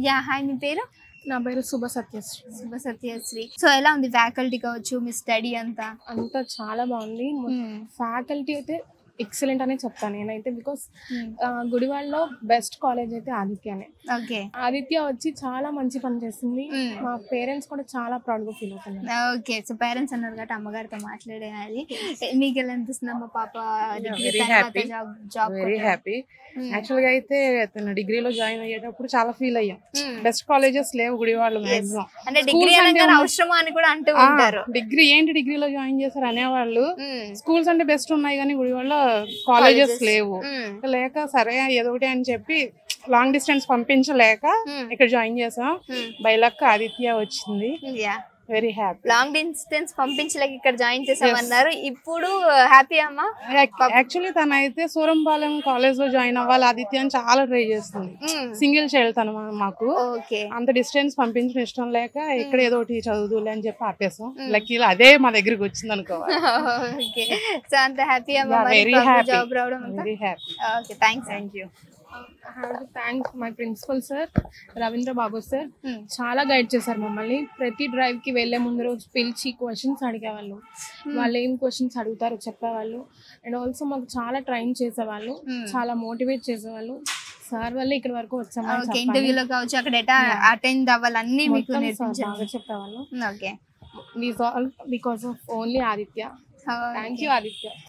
Yeah hi మీ పేరు? నా పేరు శుభ సత్యశ్రీ. శుభ సత్యశ్రీ. సో ఎలా ఉంది ఫ్యాకల్టీ కావచ్చు, మీ స్టడీ అంతా? అంతా చాలా బాగుంది. ఫ్యాకల్టీ అయితే ఎక్సలెంట్ అనే చెప్తాను నేనైతే. బికాస్ గుడివాడలో బెస్ట్ కాలేజ్ అయితే ఆదిత్యనే. ఓకే. ఆదిత్య వచ్చి చాలా మంచి పని చేస్తుంది. మా పేరెంట్స్ కూడా చాలా ప్రౌడ్ గా ఫీల్ అవుతున్నారు. ఓకే. సో పేరెంట్స్ అన్నారు కాబట్టి అమ్మగారితో మాట్లాడేయాలి. మీకు ఎలా అనిపిస్తుంది అమ్మ పాప జాబ్? Very happy. యాక్చువల్ గా అయితే తన డిగ్రీలో జాయిన్ అయ్యేటప్పుడు చాలా ఫీల్ అయ్యాం. బెస్ట్ కాలేజెస్ లేవు గుడివాడలో మాక్సిమం. అంటే డిగ్రీ అనగానే అవసరమా అని కూడా అంటూ ఉంటారు. డిగ్రీ ఏంటి డిగ్రీలో జాయిన్ చేశారు అనేవాళ్ళు. స్కూల్స్ అంటే బెస్ట్ ఉన్నాయి కానీ గుడివాడలో కాలేజెస్ లేవు. లేక సరే ఏదో ఒకటి అని చెప్పి లాంగ్ డిస్టెన్స్ పంపించలేక ఇక్కడ జాయిన్ చేసాం. బై లక్ ఆదిత్య వచ్చింది. Very happy. లాంగ్ డిస్టెన్స్ పంపించలేక ఇక్కడ జాయిన్ చేసామన్నారు. ఇప్పుడు హ్యాపీ అమ్మా? యాక్చువల్లీ తనైతే సూరంపాలెం కాలేజ్ లో జాయిన్ అవ్వాలి ఆదిత్య అని చాలా ట్రై చేస్తుంది. సింగిల్ చైల్డ్ తను మాకు. అంత డిస్టెన్స్ పంపించడం ఇష్టం లేక ఇక్కడ ఏదో ఒకటి చదువులే అని చెప్పి ఆపేసాం. లక్కీలో అదే మా దగ్గరికి వచ్చింది అనుకోవాలి. సో అంత హ్యాపీ అమ్మా? Very happy. జాబ్ రావడం very happy. Okay, thank you. I have to thank my principal sir, Ravindra Babu sir. చాలా గైడ్ చేశారు మమ్మల్ని. ప్రతి డ్రైవ్ కి వెళ్లే ముందు రోజు పిలిచి క్వశ్చన్స్ అడిగేవాళ్ళు. వాళ్ళు ఏం క్వశ్చన్స్ అడుగుతారో చెప్పేవాళ్ళు. అండ్ ఆల్సో మాకు చాలా ట్రైన్ చేసేవాళ్ళు, చాలా మోటివేట్ చేసేవాళ్ళు. సార్ వల్ల ఇక్కడ వరకు వచ్చాము. ఇంటర్వ్యూలో కావచ్చు, అక్కడ అటెండ్ అవ్వాలన్నీ మీకు నేర్పించారు, చెప్పేవాళ్ళు. Okay. Because of only Aditya. Thank you Aditya.